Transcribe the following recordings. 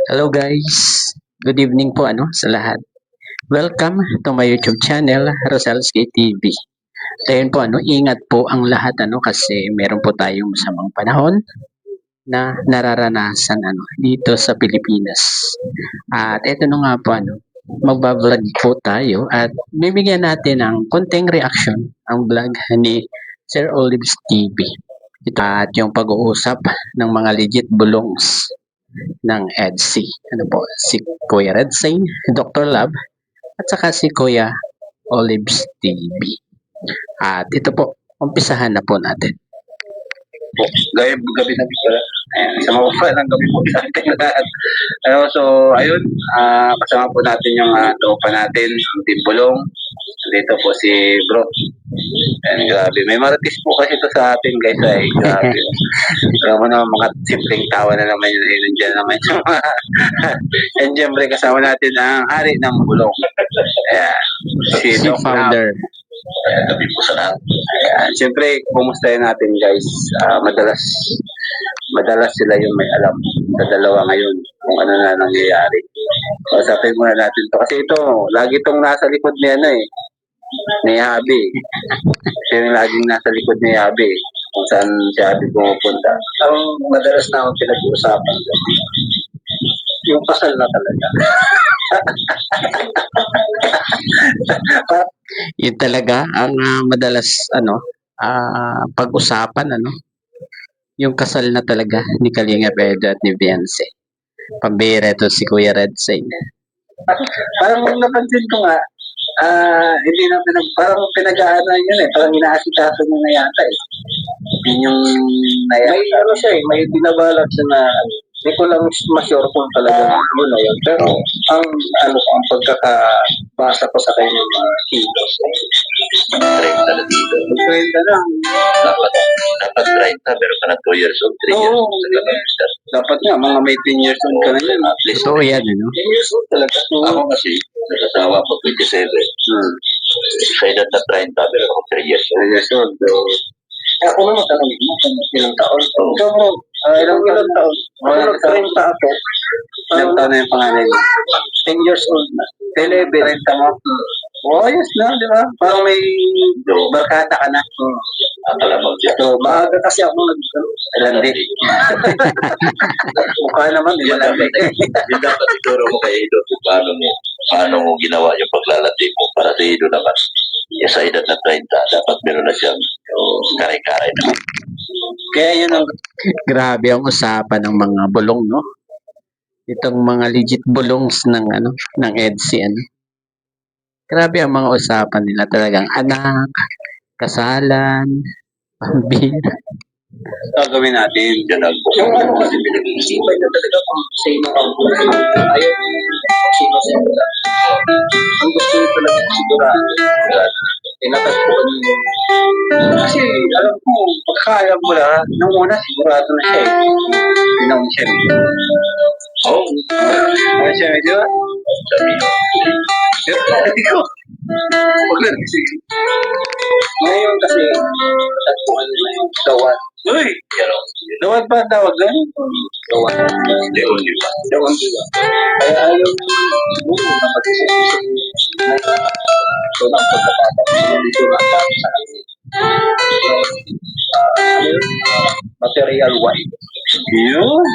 Hello guys, good evening po sa lahat. Welcome to my YouTube channel, Rosalski TV. So yun po ingat po ang lahat kasi meron po tayong masamang panahon na nararanasan dito sa Pilipinas. At eto na nga po magbablog po tayo at bibigyan natin ng konting reaction ang vlog ni Sir Olives TV. At yung pag-uusap ng mga legit bulongs ng EDSI. Si Kuya Redsane, Dr. Lab, at saka si Kuya Olives TV. At ito po, umpisahan na po natin. Gabi na pala. Sa mga ng gabi po sa ating lahat. So, ayun, kasama po natin yung tropa natin, yung Team Bulong. Dito po si Bro. And grabe, may marites po kasi ito sa atin guys ay grabe. Alam mo naman mga simpleng tawa na naman yun, nandiyan naman yung and siyempre kasama natin ang hari ng Bulong. Si Doc Founder. Gabi po sa lahat. Siyempre, kumustahin natin guys. Madalas sila yung may alam sa dalawa ngayon kung ano na nangyayari. Usapin muna natin to. Kasi ito, lagi itong nasa likod ni ni Habi. Siya yung laging nasa likod ni Habi kung saan si Habi pumupunta. Ang madalas na akong pinag-uusapan yung pasal na talaga. Yun talaga ang madalas pag-usapan yung kasal na talaga ni Kalinga Pedro at ni Beyonce. Pambira to si Kuya Redsane. Parang napansin ko nga, hindi na parang pinag-aanan yun parang inaasikaso niya na yata Yun yung may siya may binabalak siya na hindi ko lang ma-sure kung talaga ano na yun. Pero ang ang pagkakabasa ko sa kanyang mga kilos. 30 na dito. 30 lang. Dapat 30 pero ka na 2 years old, 3 years old. Dapat nga, mga may 10 years old ka na yun. At least. So yan 10 years old talaga. Ako kasi, nag-asawa ko 27. Sa edad na 30 pero ako 3 years old. 3 years old. Ako naman tanongin mo kung ilang taon. Ikaw mo, ilang taon? Ako 30 ako. Ilang taon na yung panganay mo? 10 years old na. 11. 30 mo? Ayos na, di ba? Parang may barkada ka na. So, maaga kasi ako nag-landi. Mukha naman, di ba landi? Yung dapat ituro mo kay Ido kung paano mo ginawa yung paglalandi mo para sa Ido naman. Sa edad na 30, dapat meron na siyang karay-karay na. Kaya yun ang... Grabe ang usapan ng mga bulong, no? Itong mga legit bulongs ng ng EDSI, Grabe ang mga usapan nila talagang anak, kasalan, pambira. Gagawin natin. Yung kasi pinag-iisipan na talaga kung sino ang ayaw sino sila. Ang gusto nyo talaga sigurado. Tinatagpuan nyo. Kasi alam ko, pagkaya mo na, nung una sigurado na siya Pinang siya Oo. Ano siya medyo? Sabi ko. Sabi ko. Huwag lang kasi. Ngayon kasi, tagpuan nila yung dawan. Uy! Dawan pa ang tawag doon? Dawan. Dawan, di ba? Dawan, di ba? Kaya ayaw siguro na mag-isip-isip. So, ang pagkakataon. Dito na sa material white. Yun.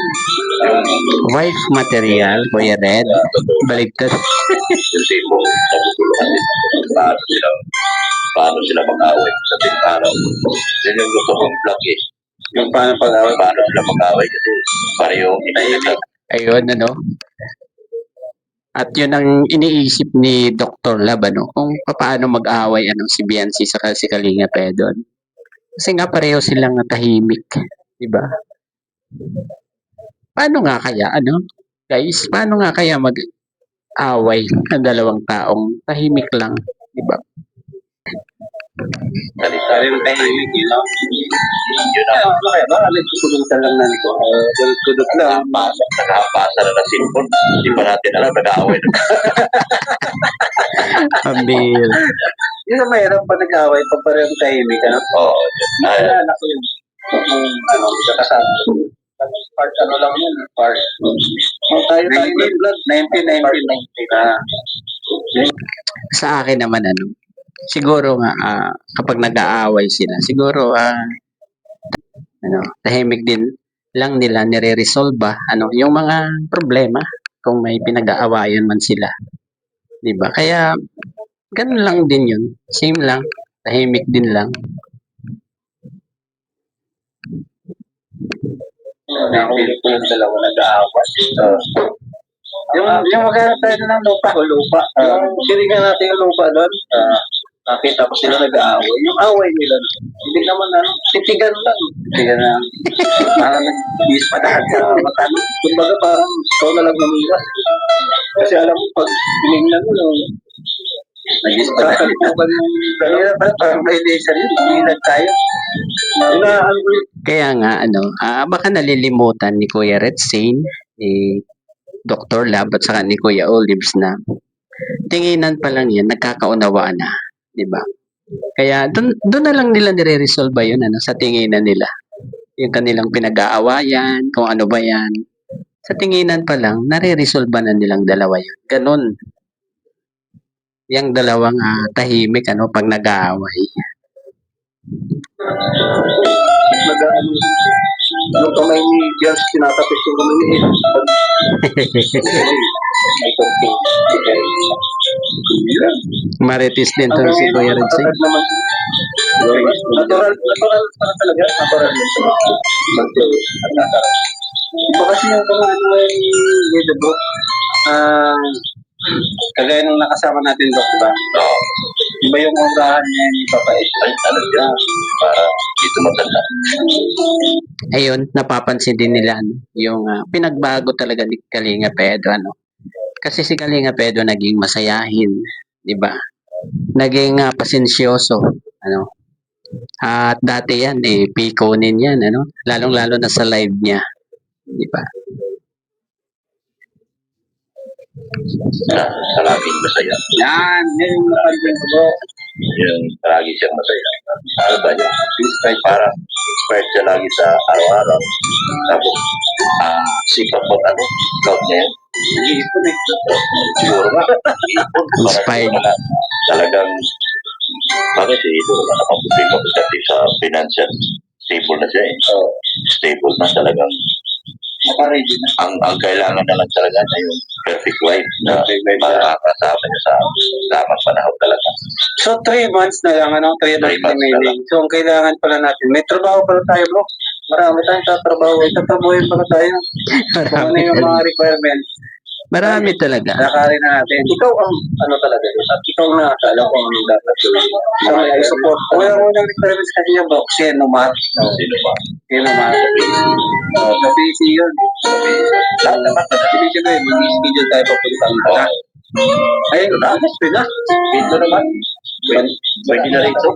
Wife material, Kuya Red. Baligtad. Yung tipo, naguguluhan nila. Paano sila mag-away sa araw. Yan yung gusto kong vlog Yung paano pag-away, paano sila mag-away kasi pareho inayagag. Ayun, At yun ang iniisip ni Dr. Lab, kung paano mag-away si Beyonce sa si Kalinga Pedro. Kasi nga pareho silang tahimik, di ba? Paano nga kaya, guys, paano nga kaya mag-away ang dalawang taong tahimik lang, di ba? Sali ng tahimik, Yun ang ano kaya ba? Nagsusuluntan lang na nito. Sunod lang. Nakapasa na na cellphone. Hindi pa natin alam, nag-aaway na. Pambil. Yun ang mahirap pa nag-aaway pag parehong tahimik. Oo. Naalala ko yun. Kasama. Part lang yun. Part. Tayo 1990. Sa akin naman siguro nga kapag nag-aaway sila, siguro tahimik din lang nila nire-resolve yung mga problema kung may pinag-aawayan man sila, 'di ba? Kaya ganun lang din 'yun. Same lang, tahimik din lang. Nahuli ko yung dalawa nag-aaway. Yung maghanap tayo ng lupa. Lupa. Sinigan natin yung lupa doon. Nakita ko sila nag-aaway. Yung away nila, hindi naman titigan lang. Titigan lang. Parang nag-bis pa dahil sa matano. Kumbaga parang ikaw na lang namila. Kasi alam mo, pag tinignan mo, nag-bis pa dahil. Parang may lesson yun. Tinignan tayo. Kaya nga baka nalilimutan ni Kuya Red Sane, ni Dr. Lab at saka ni Kuya Olives na tinginan pa lang yan, nagkakaunawaan na, 'di ba? Kaya doon na lang nila nire-resolve yun sa tinginan nila. Yung kanilang pinag-aawayan, kung ano ba yan. Sa tinginan pa lang, nare-resolve na nilang dalawa yun. Ganon. Yung dalawang tahimik pag nag-aaway. Yung kamay ni Jens, tinatapis yung kamay ni Marites din to si Kuya Red Sane. Natural talaga. Natural yun. Iba kasi yung mga ni The Book, kagaya nung nakasama natin, Dok, diba? Iba yung urahan niya, yung papait. Ay, talaga. Para dito maganda. Ayun, napapansin din nila yung pinagbago talaga ni Kalinga Pedro. Kasi si Kalinga Pedro naging masayahin, 'di ba? Naging pasensyoso, At dati yan pikonin yan, Lalong-lalo na sa live niya, 'di ba? Laging masaya. Yan yung napansin ko. Yung lagi siyang masaya. Ano ba yun? Inspired para inspired siya lagi sa araw-araw. Tapos, sipa po scout niya yan. Nag-iipon Siguro ba? Nag-iipon. Inspired. Talagang, bakit ito? Nakaputin mo kasi sa financial. Stable na siya Stable na talagang naka-ready na. Ang kailangan na lang talaga na yung perfect wife na makakasama niya sa tamang panahon talaga. So, 3 months na lang, 3 months remaining. So, ang kailangan pala natin, may trabaho pala tayo, bro. Marami tayong tatrabaho. Tatrabahoin pala tayo. Kung ano yung mga requirements. Marami talaga. Nakari na natin. Ikaw ang talaga. At ikaw na alam ko ang dapat gawin. So, may support. Kung yung unang requirements kasi niya, bro, Senomar. Senomar. Sa PC yun. Lahat naman. Hindi siya gawin. Mag-schedule tayo papuntang na. Ayun, nakakit na. Dito naman. Pwede na rito.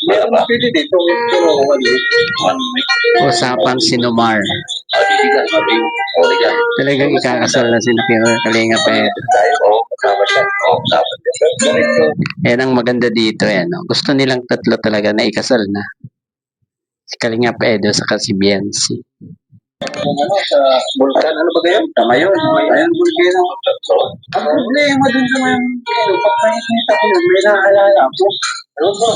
Pwede dito. Pero 1 week. Usapang Sinumar. Digan. Talagang ikakasal na si Kalinga Pedro. Yan ang maganda dito. Gusto nilang tatlo talaga na ikasal na. Si Kalinga Pedro sa si Biancy. Sa Bulkan, ano ba kayo? Tama yun. Ayan, Bulkan. Ang problema dun sa mga pag nakikita ko yun, may naaalala ako. Ano ba?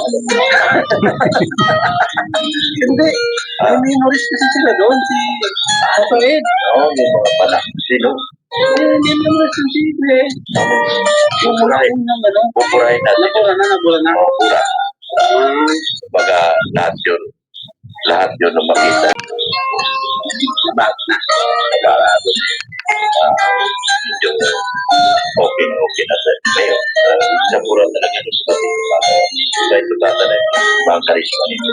Hindi. May minories kasi sila doon. Si Ed. Oo, yung mga pala. Sino? Hindi naman responsible. Pumurahin ng Pupurahin natin. Nabura na. Pura. Baga, lahat yun na makita. Bakit na? Nagarado. Medyo okay na sa'yo. Ngayon, sa pura talaga yung sabi. Kaya ito tatanay. Mga karisma nito.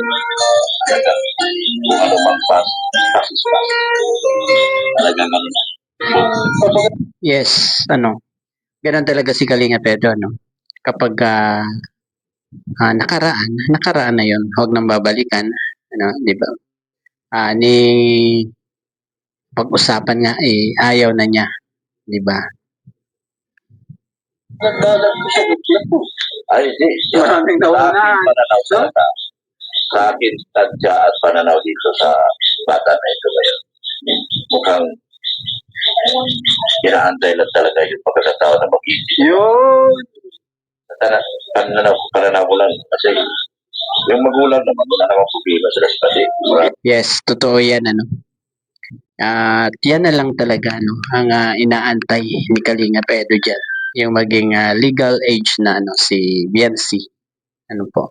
Talaga. Kung ano mang pass is pass. Talaga ano na. Yes, ganun talaga si Kalinga Pedro, Kapag nakaraan na yun, huwag nang babalikan, di ba? Pag-usapan nga ayaw na niya, di ba? Nagdalag ko sa gitla ko. Ay, hindi. Maraming nawanan. Pananaw sa akin, tadya at pananaw dito sa bata na ito ngayon. Mukhang Inaantay lang talaga yung pagkakataon na mag-ibig. Yun. Pananaw lang. Kasi yung magulang naman, wala namang problema sila sa pati. Yes, totoo yan, ano. At yan na lang talaga, ano, ang inaantay ni Kalinga Pedro dyan. Yung maging legal age na, ano, si Biancy. Ano po.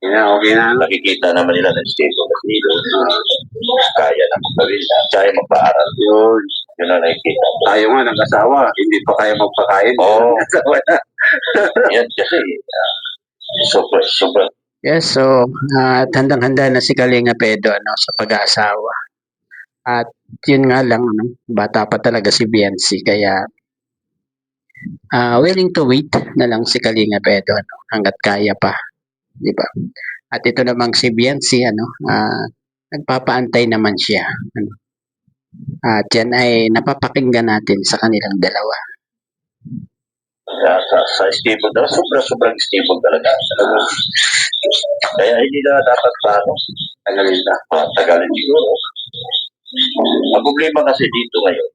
Okay na. Nakikita naman nila na stable na dito. Kaya na magpawin na. Kaya magpaaral. Yun. Yun ang nakikita. Tayo nga nag-asawa, hindi pa kaya magpakain. Oo. Asawa na. Yan kasi super. Yes, so at handang-handa na si Kalinga Pedro, ano, sa pag-aasawa. At yun nga lang, ano, bata pa talaga si Biancy, kaya willing to wait na lang si Kalinga Pedro, ano, hanggat kaya pa, di ba? At ito namang si Biancy, ano, nagpapaantay naman siya, ano. At yan ay napapakinggan natin sa kanilang dalawa. Sa stable daw, sobrang stable talaga. Kaya hindi na dapat paano. Tagalin siguro. Ang problema kasi dito ngayon,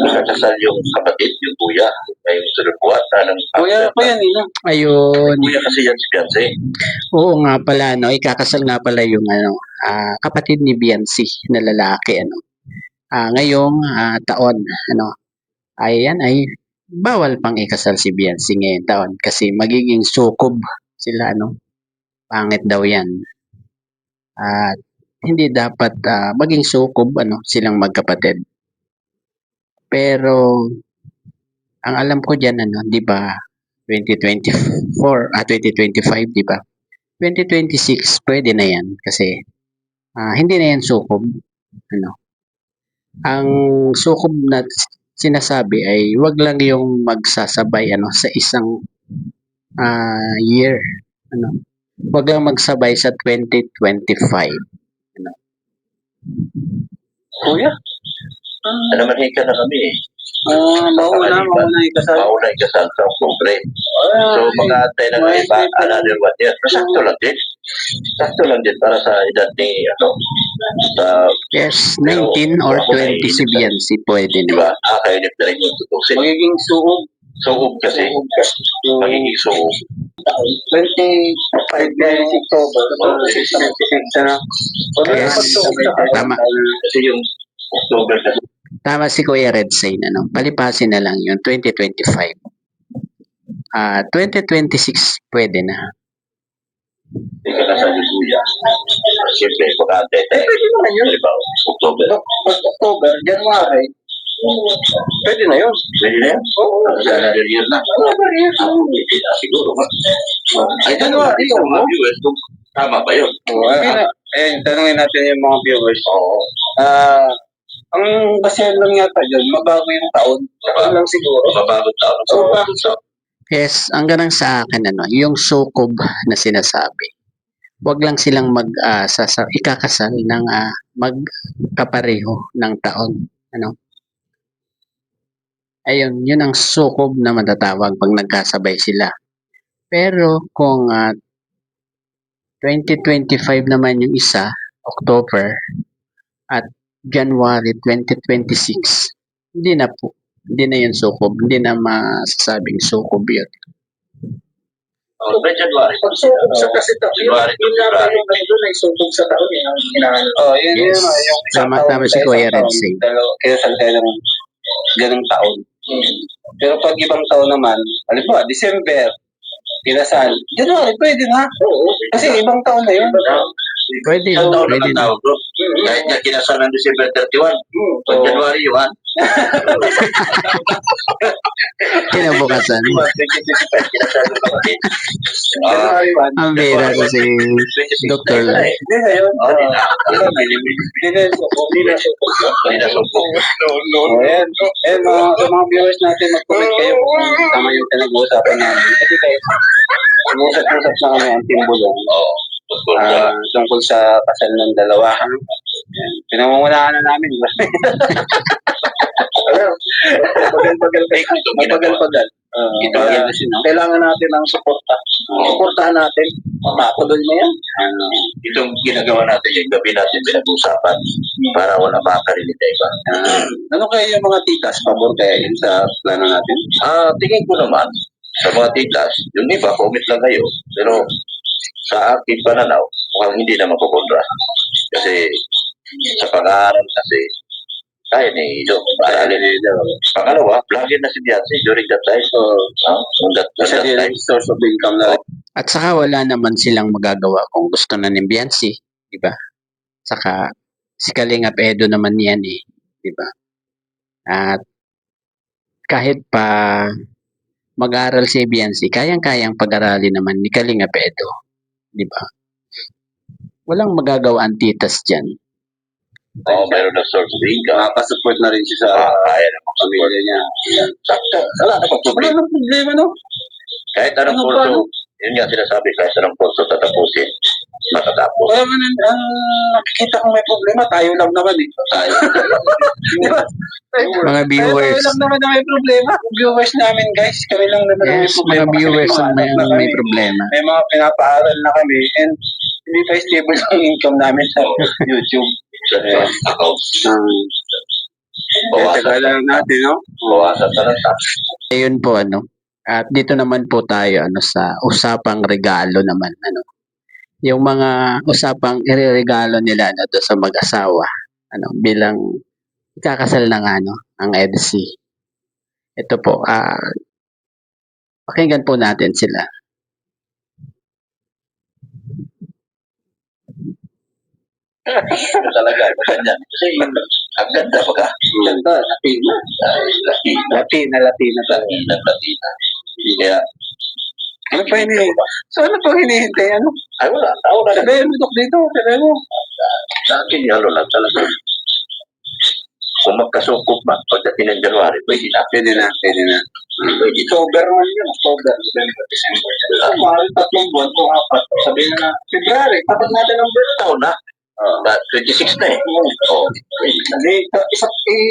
nakakasal yung kapatid, yung kuya, ngayong sunod buwan. Kuya pa yan, ina. Ayun, Kuya kasi yan si Beyonce. oo nga pala, no, ikakasal nga pala yung, ano, kapatid ni Biancy na lalaki, ano. Ngayong taon, ano, ayan ay bawal pang ikasal si Biancy ngayong taon kasi magiging sukob sila, ano. Pangit daw yan. At hindi dapat maging sukob, ano, silang magkapatid. Pero ang alam ko diyan, ano, 'di ba, 2024 2025, 'di ba? 2026 pwede na 'yan kasi hindi na 'yan sukob, ano. Ang sukob na sinasabi ay wag lang yung magsasabay, ano, sa isang year, ano. Wag lang magsabay sa 2025, ano. Kuya? Naman hika na kami eh. Mauna ikasal. Mauna ikasal sa Oktubre. So, mag-aantay na ng iba, another 1 year. Sakto lang din. Sakto lang din para sa edad ni, ano, sa, Yes, 19 or 20 si Biancy pwede di na. ba, nakakainip na rin yung tutusin. Magiging suog. Suog kasi, magiging suog. 25 na yung October. 26 na. Yes, tama. Kasi yung October kasi, Tama si Kuya Redsane, ano, palipasin na lang yung 2025. 2026 pwede na. hindi ka na sa Luya. Siyempre, mag-aantay tayo. Pwede naman yun. Di ba, October. October, January. Pwede na yun. Pwede na yan? Oo. Sa another year na. Another year. Hindi na siguro. Ay, tanong natin sa mga viewers kung tama ba yun? Tanungin natin yung mga viewers. Oo. Ang basehan lang yata dyan, mabago yung taon. Ano lang siguro. Mababot taon. So, bakit so? Yes, ang ganang sa akin, ano, yung sukob na sinasabi. Wag lang silang ikakasal ng magkapareho ng taon, ano. Ayun, yun ang sukob na matatawag pag nagkasabay sila. Pero kung 2025 naman yung isa, October, at January 2026, hindi na po. Hindi na yun sukob. Hindi na masasabing sukob yun. By January. Pag sunog sa kasi taon, January, yun nga ba yung ganito na isunog sa taon yun ang hinahanap. Oo, yun Yes. yun. Yung isang Tama- taon tama si sa isang Kuya taon, Redsing. kinasal kayo ng ganung taon. Pero pag ibang taon naman, halimbawa, December, kinasal, January, pwede na. Oo. Kasi ibang taon na yun. Pwede, Isang taon na pwede ang na. tawag doon. Kahit nga kinasal ng December 31. Pag Oo. January, yun. Kinabukasan. Kinasal ng kapatid. January 1. Ang bira kasi Dr. Lang. Hindi na yun. Hindi na. Hindi na yun. Hindi na yun. Hindi na sumpong. Ayan. Sa mga viewers natin, mag-comment kayo kung tama yung pinag-uusapan namin. Kasi guys, umusap-usap na kami ang timbulong Oo. tungkol sa kasal ng dalawa. Ayan. Pinangungunahan na namin. Mapagal-pagal. Itagil na siya, no? Kailangan natin ng suporta. Suportahan natin. Matuloy na yan. Itong ginagawa natin yung gabi natin pinag-usapan para wala makakarinig na iba. Ano kaya yung mga tikas? Pabor kaya yun sa plano natin? Tingin ko naman, sa mga titas, yung iba, comment lang kayo. Pero sa aking pananaw, mukhang hindi na makukontra. Kasi sa pag-aaral kasi, kaya ni Ido. Pangalawa, vlogger na si Beyonce during that time. Kasi That din, time. source of income na rin. At saka wala naman silang magagawa kung gusto na ni Beyonce, di ba? Saka si Kalingap Edo naman yan eh, di ba? At kahit pa mag-aral si Beyonce, kayang-kayang pag-aralin naman ni Kalingap Edo, di ba? Walang magagawa ang titas dyan. Mayroon na source of income. Makakasupport na rin siya sa Kaya naman pamilya niya. sakto. Wala namang Wala problema. nang problema, no? Kahit anong Ano ba, kurso, no? yun nga sinasabi, kahit anong kurso tatapusin, matatapos. Kaya man ang nakikita kong may problema, tayo lang naman eh. Tayo. Di ba? Mga viewers. Tayo lang naman na may problema. Viewers namin guys, kami lang naman ang may Yes, problema. mga viewers Kasi ang mga anak na may kami. problema. May mga pinapaaral na kami and hindi pa stable ang income namin sa YouTube. Account. Kaya tagalan natin, no? Bawasan na lang tax. Ayun po at dito naman po tayo sa usapang regalo naman yung mga usapang ireregalo nila doon sa mag-asawa bilang ikakasal na nga ang EDC. Ito po pakinggan po natin sila. Talaga, ganyan. Kasi ang ganda baga. Ganda, Latina. Latina. Latina. Kaya, Ano pa hinihintay? So ano pa hinihintay? Ano? ay wala. Ako na lang. Sabihin mo, Dok, dito. Sabihin mo. Sa akin, ano lang talaga. Kung magkasukop man, pagdating ng January, pwede na. Pwede na. Pwede. October man yun. October, November, December. Mahal, 3 buwan o 4. Sabihin na, February, tapat natin ang birth. Taon na. 26 na eh. Oh. Hindi,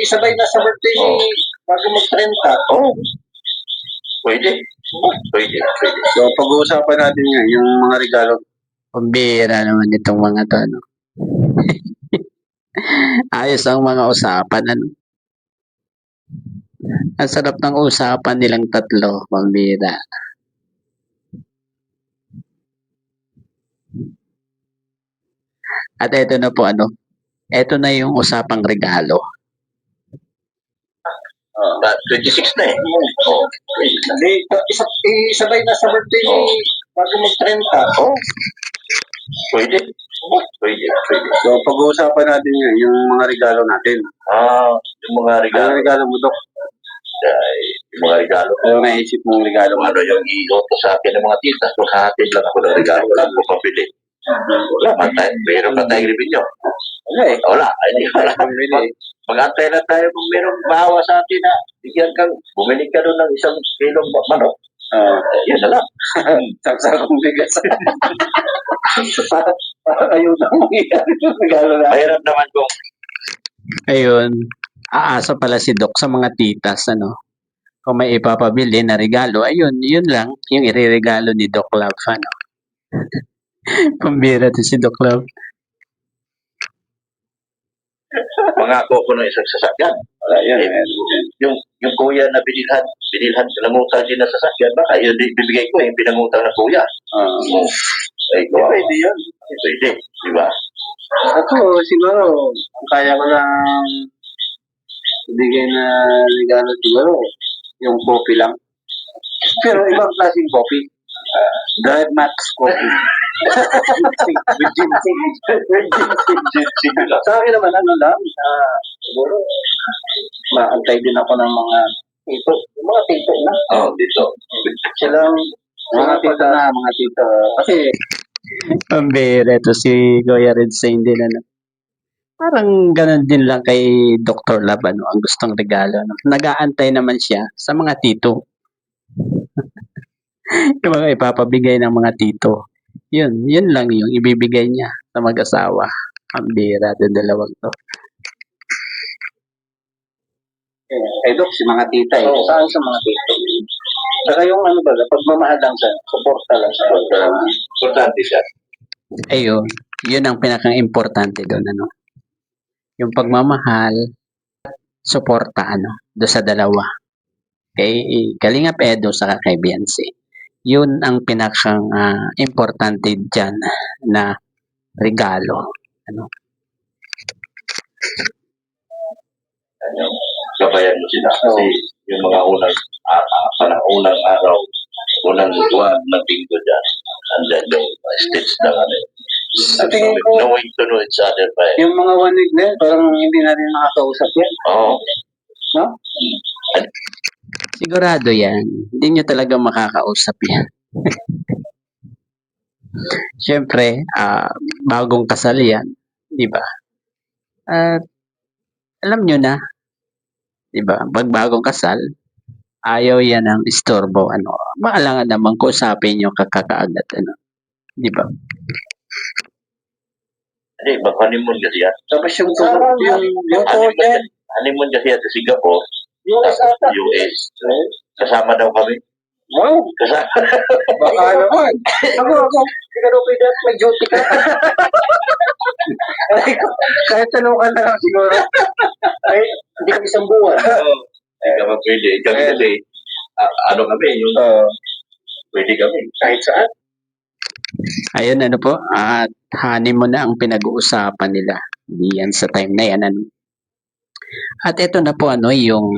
isabay na sa birthday Oo. bago mag-30. Oh. Pwede. Pwede. So, pag-uusapan natin yan, yung mga regalo. Pambihira naman itong mga to ayos ang mga usapan ang sarap ng usapan nilang tatlo, pambihira. At ito na po ito na yung usapang regalo. 26 na eh. Oh. Hindi, isabay na sa birthday Oo. bago mag-30. Oh. Pwede. Pwede. So, pag-uusapan natin yan, yung mga regalo natin. Yung mga regalo. Ang regalo mo, Dok? Yung mga regalo. Ano naisip mong regalo mo? Ano yung iyoto sa akin ng mga tita. Kung hahatid lang ako ng regalo, wala ko pabili. Wala man tayo. Mayroon pa tayong revenue. Wala eh. Wala. Ay, wala. Pambili. Mag-antay na tayo kung mayroong bawa sa atin na bigyan kang, bumili ka doon ng 1 kilong manok. Yun na lang. Saksakong bigas. Para ayun ang mangyayari yung regalo na. Mahirap naman kung Ayun, aasa pala si Doc sa mga titas kung may ipapabili na regalo, ayun, yun lang yung ireregalo ni Doc Love pambihira to si Doc Love. mangako ko ng isang sasakyan. Wala yan. Yung kuya na binilhan, pinangutang din na sasakyan, baka yun bibigay ko yung pinangutang na kuya. Ay, Pwede yun. Pwede, di ba? Ako, siguro, ang kaya ko lang ibigay na regalo siguro, yung coffee lang. Pero ibang klaseng coffee. Drive Max coffee. With ginseng. Sa akin naman, siguro, maantay din ako ng mga tito. Yung mga tito na. Dito. Silang, mga tito na, mga tito. Kasi, Pambihira to si Kuya Red Sain din parang ganun din lang kay Dr. Love ang gustong regalo nag-aantay naman siya sa mga tito. Yung mga ipapabigay ng mga tito. Yun lang yung ibibigay niya sa mag-asawa. Ang bira din dalawang to. Dok, si mga tita eh. Saan sa mga tito? Saka yung ano ba, pagmamahal lang siya, suporta lang siya. Importante siya. Ayun, yun ang pinaka-importante doon, ano. Yung pagmamahal, suporta, ano, doon sa dalawa. Kay Kalingap Edo saka kay Beyonce. Yun ang pinakang importante dyan na regalo. Ano? Ano, gabayan mo sila. Kasi yung mga unang araw, unang buwan ng linggo dyan, andyan yung stage na ano. Sa tingin ko, Knowing to know each other pa eh. yung mga 1 week na yun, parang hindi natin makakausap yan. Oo. No? Sigurado yan. Hindi nyo talaga makakausap yan. Siyempre, bagong kasal yan. Di ba? At alam nyo na, di ba? Pag bagong kasal, ayaw yan ng istorbo. Ano, maalangan naman kung usapin nyo kakakaagad. Ano, di ba? Hindi, honeymoon kasi yan. Tapos yung Honeymoon kasi yan sa Singapore, US ata. US. Kasama daw kami. Wow, Kasama. baka naman. Ako, siguro pwede at may duty ka. Kahit tanong ka na lang siguro. Ay, hindi kami isang buwan. Oo. Hindi ka pwede. Kami kasi, ano kami, yung pwede kami. Kahit saan. Ayun, ano po, at honeymoon na ang pinag-uusapan nila. Yan sa time na yan. Ano. At ito na po, ano, yung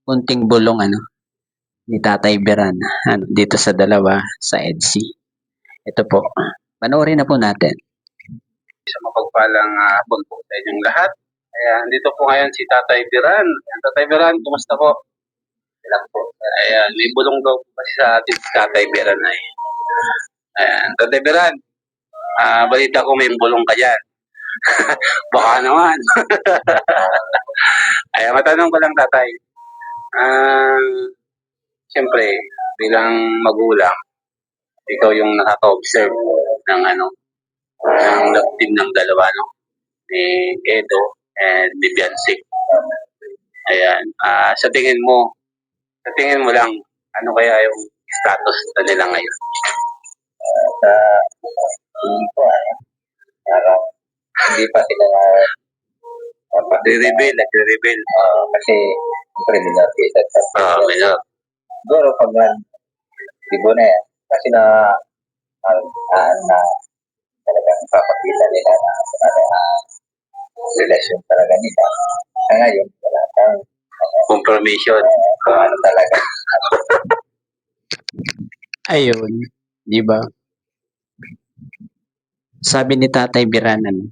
kunting bulong, ano, ni Tatay Beran, ano, dito sa dalawa, sa EDSI. Ito po, panoorin na po natin. Sa mapagpalang hapon po sa inyong lahat. Ayan, dito po ngayon si Tatay Biran. Ayan, Tatay Biran, kumusta po? Ilang po. Ayan, may bulong daw po kasi sa atin si Tatay Biran ay. Ayan, Tatay Biran, balita ko may bulong ka dyan. Baka naman. Ayan, matanong ko lang Tatay. Siyempre, bilang magulang, ikaw yung nakaka-observe ng ano, ng love team ng dalawa, no? Ni Edo and ni Beyonce. Ayan. Sa tingin mo lang, ano kaya yung status na nila ngayon? Sa tingin ko, parang hindi pa sila Nagre-reveal. kasi siyempre minor cases. Minor. Siguro pag libo na yan, kasi na talagang papakita nila na ano relasyon talaga nila. Sa ngayon, wala kang Confirmation. kung ano talaga. Ayun, di ba? Sabi ni Tatay Biran, ano,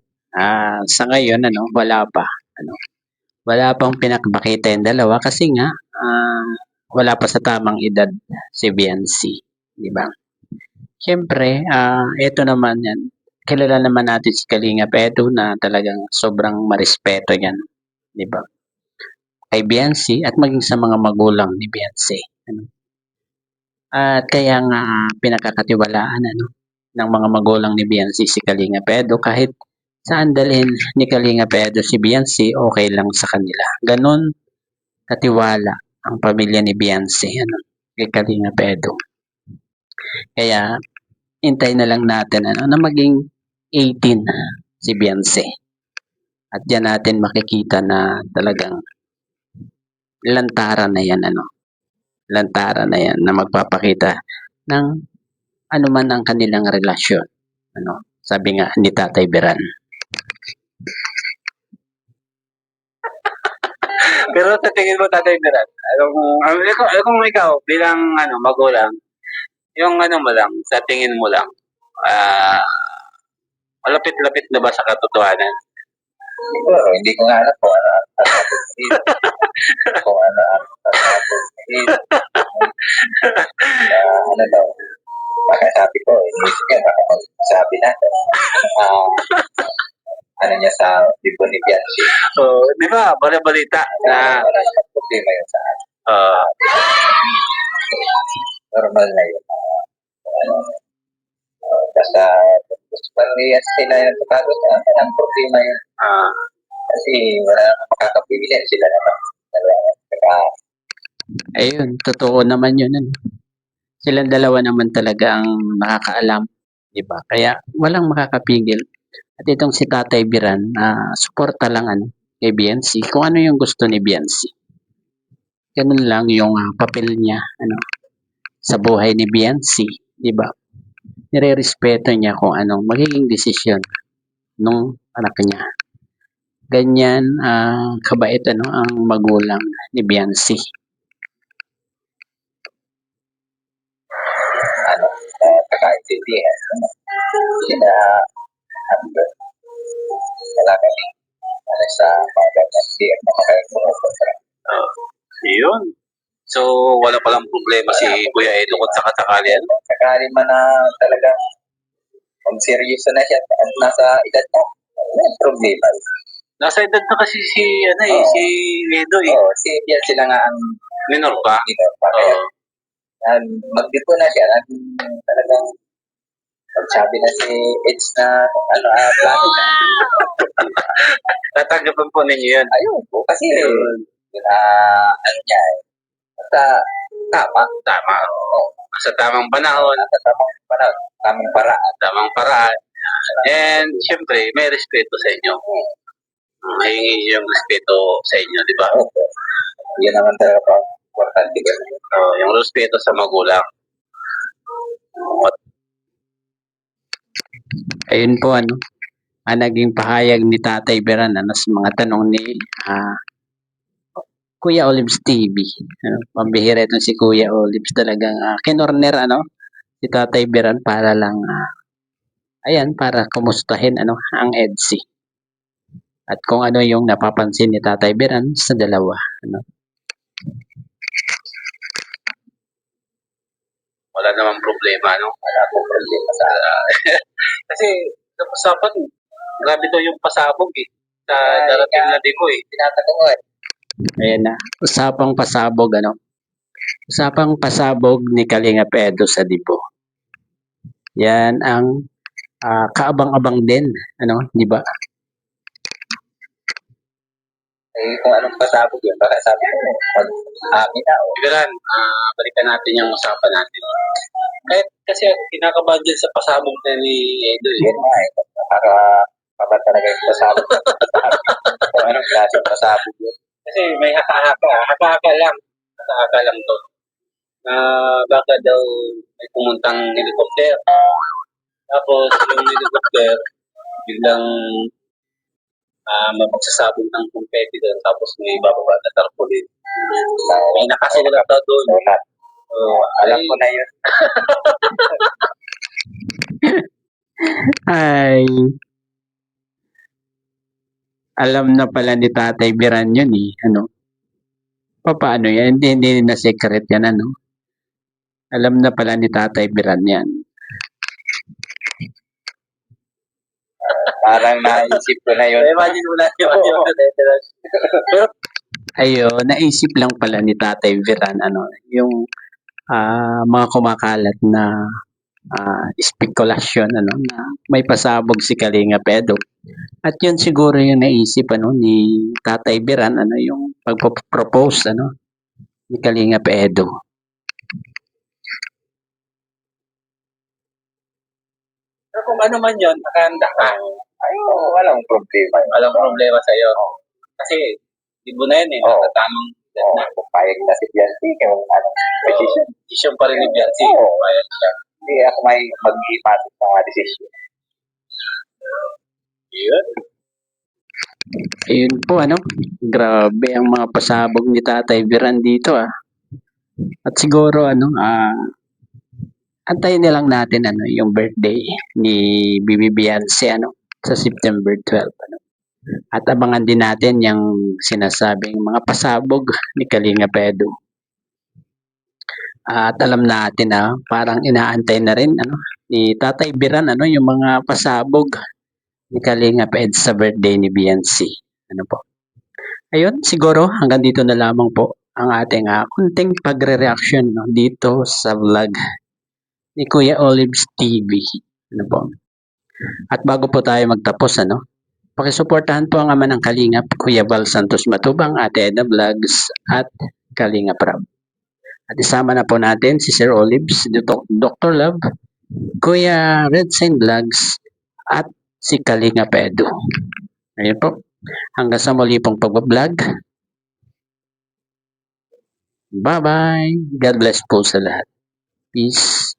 sa ngayon, ano, wala pa. Ano, wala pang pinakbakita yung dalawa kasi nga, wala pa sa tamang edad si Beyonce. Di ba? Siyempre, ito naman yan. Kilala naman natin si Kalingap Edo na talagang sobrang marespeto yan. Di ba? Kay Beyonce at maging sa mga magulang ni Beyonce. Ano? At kaya nga pinakakatiwalaan ano, ng mga magulang ni Beyonce si Kalingap Edo kahit saan dalhin ni Kalingap Edo si Beyonce, okay lang sa kanila. Ganon katiwala ang pamilya ni Beyonce ano, kay Kalingap Edo. Kaya hintay na lang natin ano, na maging 18 si Beyonce. At diyan natin makikita na talagang lantaran na yan ano. Lantaran na yan na magpapakita ng ano man ang kanilang relasyon. Ano, sabi nga ni Tatay Beran. Pero sa tingin mo, Tatay Beran, kung ikaw bilang ano, magulang, yung ano mo lang, sa tingin mo lang, malapit-lapit na ba sa katotohanan? Siguro, hindi ko nga alam kung ano kung ano ano daw. Baka sabi ko, inisip niya, baka magsabi natin. Ano niya sa libo ni Beyonce. So, di ba, balita na Wala namang problema yun sa akin. Normal na yun. Ano, basta gusto pa niya sila yung tukagot na walang problema yun. Kasi wala namang makakapili sila naman. Saka Ayun, totoo naman yun, ano. Silang dalawa naman talaga ang nakakaalam, 'di ba? Kaya walang makakapigil. At itong si Tatay Biran, suporta lang ano, kay Biancy, kung ano yung gusto ni Biancy. Ganun lang yung papel niya ano, sa buhay ni Biancy, 'di ba? Nirerespeto niya kung anong magiging desisyon nung anak niya. Ganyan kabait ano, ang magulang ni Biancy. Ano, kakaintindihan. Sila, ano, wala kami, ano, sa mga ganyan, hindi ako makakayang pumupunta. Yun. So, wala palang problema si Kuya Edo kung sakasakali. Sakali man na talagang mag-seryoso na siya at nasa edad na, wala problema. Nasa edad na kasi si, si Edo Oo, si Bian sila nga ang Minor pa. minor pa. Kaya, magdipo na siya. Talagang magsabi na si Edge na ano, plano na. Tatanggapan po ninyo yun. Ayun po, kasi ano niya eh. Basta tama. Tama. Sa tamang panahon. Sa tamang panahon. Tamang paraan. Tamang paraan. And, syempre, may respeto sa inyo. Mahingi yung respeto sa inyo, di ba? Opo. Yan naman talaga pa. Importante ka. Yung respeto sa magulang. Ayun po ano, naging pahayag ni Tatay Biran ano, sa mga tanong ni Kuya Olives TV. Ano, pambihira itong si Kuya Olives talagang kinorner ano, si Tatay Biran para lang ayan, para kumustahin ano, ang EDSI. At kung ano yung napapansin ni Tatay Biran sa dalawa. Ano. Wala namang problema, no? Wala po problema sa Kasi, sa usapan, grabe daw yung pasabog eh. Sa darating na di ko eh. tinatanong ko eh. Ayan na, usapang pasabog ano. Usapang pasabog ni Kalinga Pedro sa Dibo. Yan ang kaabang-abang din, ano, di ba? Eh, kung anong pasabog yun, baka sabi ko, mag-amin na. Biran, balikan natin yung usapan natin. Kahit kasi kinakabahan din sa pasabog na ni Edo eh. Yan nga eh. Para paba talaga yung pasabog. Kung anong klaseng pasabog yun. Kasi may haka-haka lang. Haka-haka lang to. Na baka daw may pumuntang helicopter. Tapos yung helicopter, biglang magsasabog ng confetti doon. Tapos may bababa na tarpaulin. May nakasulat daw doon. Alam ko na yun. Ay, alam na pala ni Tatay Biran yun eh, ano. Paano yan? Hindi na secret yan, ano. Alam na pala ni Tatay Biran yan. Parang naisip ko na yun. Imagine mo na yun. Ayun, naisip lang pala ni Tatay Biran, ano, yung mga kumakalat na spekulasyon, ano, na may pasabog si Kalinga Pedro. At yun siguro yung naisip, ano, ni Tatay Biran, ano, yung pagpo-propose, ano, ni Kalinga Pedro. Pero kung ano man yun, nakahanda ka. Ayun, walang problema. Walang problema sa'yo. Kasi, ibo na yun eh. Oo. Tamang Pupayag na si Biancy kung anong decision. decision pa rin ni Biancy. Oo. Ayan siya. Hindi ako may mag-iipasok sa mga decision. Yun. Ayun po, ano, grabe ang mga pasabog ni Tatay Biran dito, At siguro, ano, antayin na lang natin, ano, yung birthday ni Bibi Beyonce, ano, sa September 12, ano. At abangan din natin yung sinasabing mga pasabog ni Kalinga Pedro. At alam natin na parang inaantay na rin ano ni Tatay Biran ano yung mga pasabog ni Kalinga Pedro sa birthday ni Beyonce. Ano po? Ayun, siguro hanggang dito na lamang po ang ating kunting pagre-reaction no, dito sa vlog ni Kuya Olives TV. Ano po? At bago po tayo magtapos ano, pakisuportahan po ang ama ng Kalingap, Kuya Val Santos Matubang, Ate Edna Vlogs at Kalinga Prab. At isama na po natin si Sir Olives, Dr. Love, Kuya Redsign Vlogs, at si Kalinga Pedo. Ayun po. Hanggang sa muli pong pag-vlog. Bye-bye. God bless po sa lahat. Peace.